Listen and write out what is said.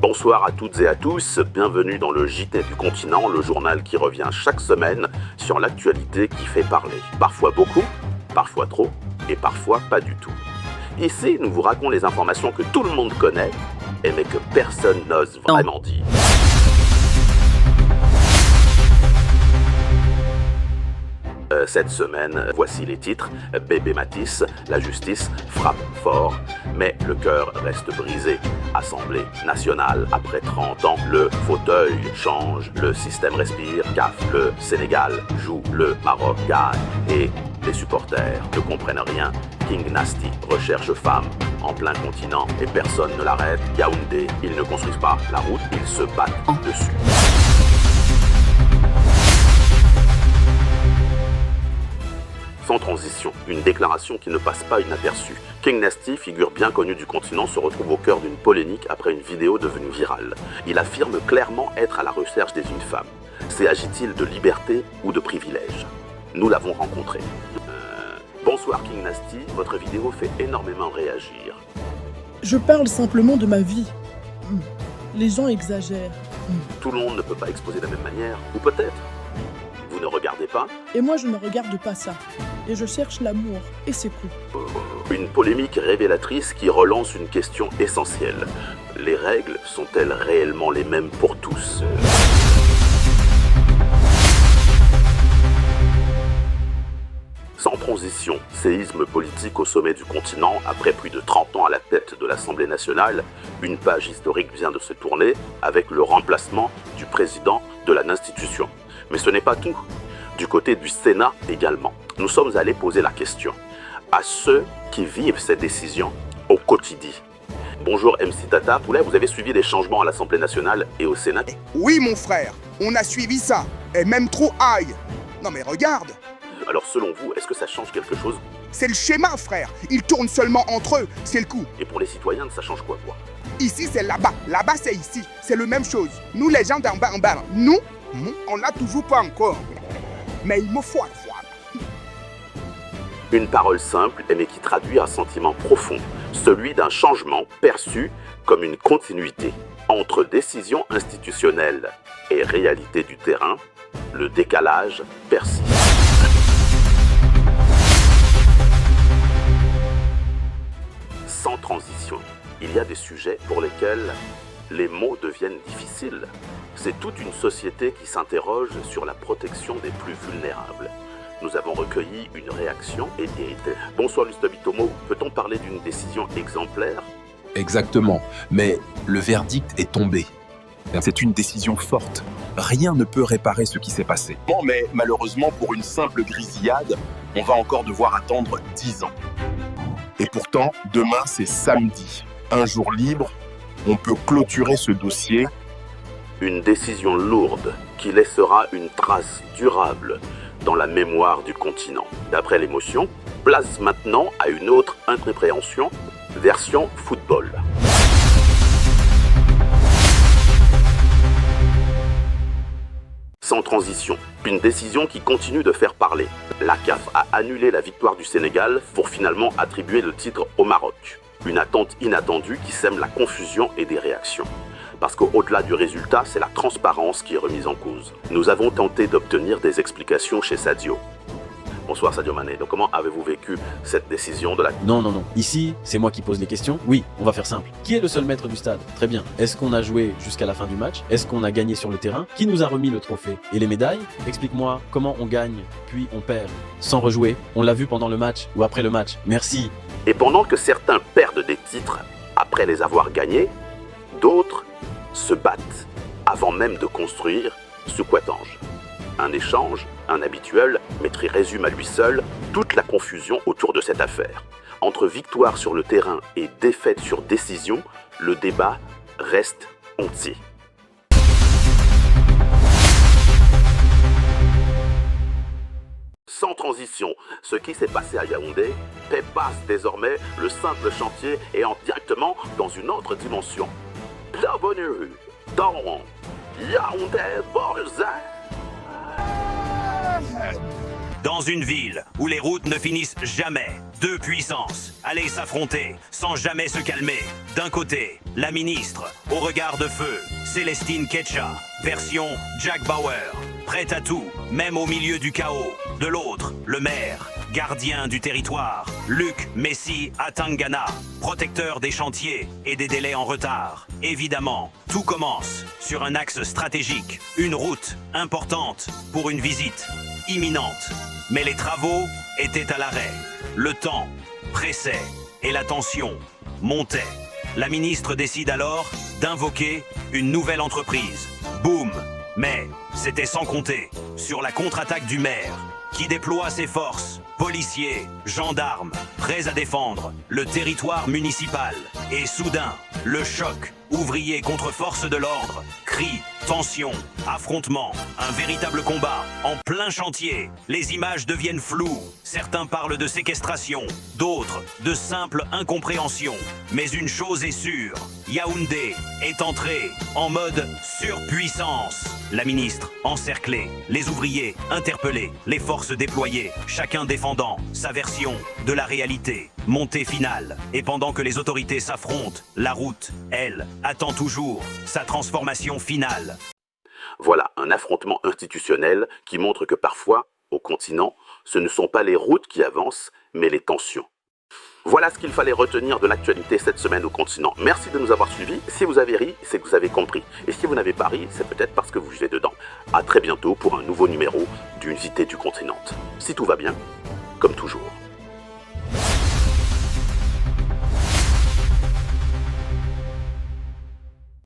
Bonsoir à toutes et à tous, bienvenue dans le JT du continent, le journal qui revient chaque semaine sur l'actualité qui fait parler. Parfois beaucoup, parfois trop, et parfois pas du tout. Ici, nous vous racontons les informations que tout le monde connaît, mais que personne n'ose vraiment dire. Cette semaine, voici les titres. Bébé Matisse, la justice frappe fort, mais le cœur reste brisé. Assemblée nationale, après 30 ans, le fauteuil change, le système respire, CAF, le Sénégal joue, le Maroc gagne, et les supporters ne comprennent rien. King Nasty recherche femme en plein continent et personne ne l'arrête. Yaoundé, ils ne construisent pas la route, ils se battent dessus. Sans transition, une déclaration qui ne passe pas inaperçue. King Nasty, figure bien connue du continent, se retrouve au cœur d'une polémique après une vidéo devenue virale. Il affirme clairement être à la recherche des une femme. S'agit-il de liberté ou de privilège? Nous l'avons rencontré. Bonsoir King Nasty, votre vidéo fait énormément réagir. Je parle simplement de ma vie. Les gens exagèrent. Tout le monde ne peut pas exposer de la même manière, ou peut-être. Vous ne regardez pas? Et moi, je ne regarde pas ça. Et je cherche l'amour, et c'est tout. Une polémique révélatrice qui relance une question essentielle. Les règles sont-elles réellement les mêmes pour tous? Sans transition, séisme politique au sommet du continent, après plus de 30 ans à la tête de l'Assemblée nationale, une page historique vient de se tourner avec le remplacement du président de l'institution. Mais ce n'est pas tout. Du côté du Sénat également, nous sommes allés poser la question à ceux qui vivent ces décisions au quotidien. Bonjour MC Tata, Poulet, vous avez suivi les changements à l'Assemblée nationale et au Sénat? Oui mon frère, on a suivi ça, et même trop aïe. Non mais regarde. Alors selon vous, est-ce que ça change quelque chose? C'est le schéma frère, ils tournent seulement entre eux, c'est le coup. Et pour les citoyens, ça change quoi? Ici c'est là-bas, là-bas c'est ici, c'est la même chose. Nous les gens d'en bas nous, on l'a toujours pas encore. Mais il me faut voir. Une parole simple, mais qui traduit un sentiment profond, celui d'un changement perçu comme une continuité. Entre décisions institutionnelles et réalité du terrain, le décalage persiste. Sans transition, il y a des sujets pour lesquels les mots deviennent difficiles. C'est toute une société qui s'interroge sur la protection des plus vulnérables. Nous avons recueilli une réaction inédite. Bonsoir Lustre Bitomo, peut-on parler d'une décision exemplaire? Exactement, mais le verdict est tombé. C'est une décision forte. Rien ne peut réparer ce qui s'est passé. Bon, mais malheureusement, pour une simple grisillade, on va encore devoir attendre 10 ans. Et pourtant, demain, c'est samedi. Un jour libre, on peut clôturer ce dossier. Une décision lourde qui laissera une trace durable dans la mémoire du continent. D'après l'émotion, place maintenant à une autre interprétation, version football. Sans transition, une décision qui continue de faire parler. La CAF a annulé la victoire du Sénégal pour finalement attribuer le titre au Maroc. Une attente inattendue qui sème la confusion et des réactions. Parce qu'au-delà du résultat, c'est la transparence qui est remise en cause. Nous avons tenté d'obtenir des explications chez Sadio. Bonsoir Sadio Mané. Donc comment avez-vous vécu cette décision de la... Non. Ici, c'est moi qui pose les questions. Oui, on va faire simple. Qui est le seul maître du stade? Très bien. Est-ce qu'on a joué jusqu'à la fin du match? Est-ce qu'on a gagné sur le terrain? Qui nous a remis le trophée? Et les médailles? Explique-moi comment on gagne, puis on perd, sans rejouer. On l'a vu pendant le match ou après le match. Merci. Et pendant que certains perdent des titres après les avoir gagnés, d'autres se battent avant même de construire ce Quattange. Un échange, un habituel, mais qui résume à lui seul toute la confusion autour de cette affaire. Entre victoire sur le terrain et défaite sur décision, le débat reste entier. Sans transition, ce qui s'est passé à Yaoundé dépasse désormais le simple chantier et entre directement dans une autre dimension. Bienvenue dans Yaoundé Borza. Dans une ville où les routes ne finissent jamais, deux puissances allaient s'affronter sans jamais se calmer. D'un côté, la ministre, au regard de feu, Célestine Ketcha, version Jack Bauer, prête à tout, même au milieu du chaos. De l'autre, le maire, gardien du territoire, Luc Messi Atangana, protecteur des chantiers et des délais en retard. Évidemment, tout commence sur un axe stratégique, une route importante pour une visite imminente. Mais les travaux étaient à l'arrêt. Le temps pressait et la tension montait. La ministre décide alors d'invoquer une nouvelle entreprise. Boum! Mais c'était sans compter sur la contre-attaque du maire, qui déploie ses forces, policiers, gendarmes, prêts à défendre le territoire municipal. Et soudain, le choc, ouvriers contre forces de l'ordre, cris, tensions, affrontements, un véritable combat, en plein chantier. Les images deviennent floues, certains parlent de séquestration, d'autres de simple incompréhension. Mais une chose est sûre, Yaoundé est entré en mode surpuissance. La ministre encerclée, les ouvriers interpellés, les forces déployées, chacun défendant sa version de la réalité. Montée finale. Et pendant que les autorités s'affrontent, la route, elle, attend toujours sa transformation finale. Voilà un affrontement institutionnel qui montre que parfois, au continent, ce ne sont pas les routes qui avancent, mais les tensions. Voilà ce qu'il fallait retenir de l'actualité cette semaine au continent. Merci de nous avoir suivis. Si vous avez ri, c'est que vous avez compris. Et si vous n'avez pas ri, c'est peut-être parce que vous vivez dedans. À très bientôt pour un nouveau numéro d'une JT du continent. Si tout va bien, comme toujours.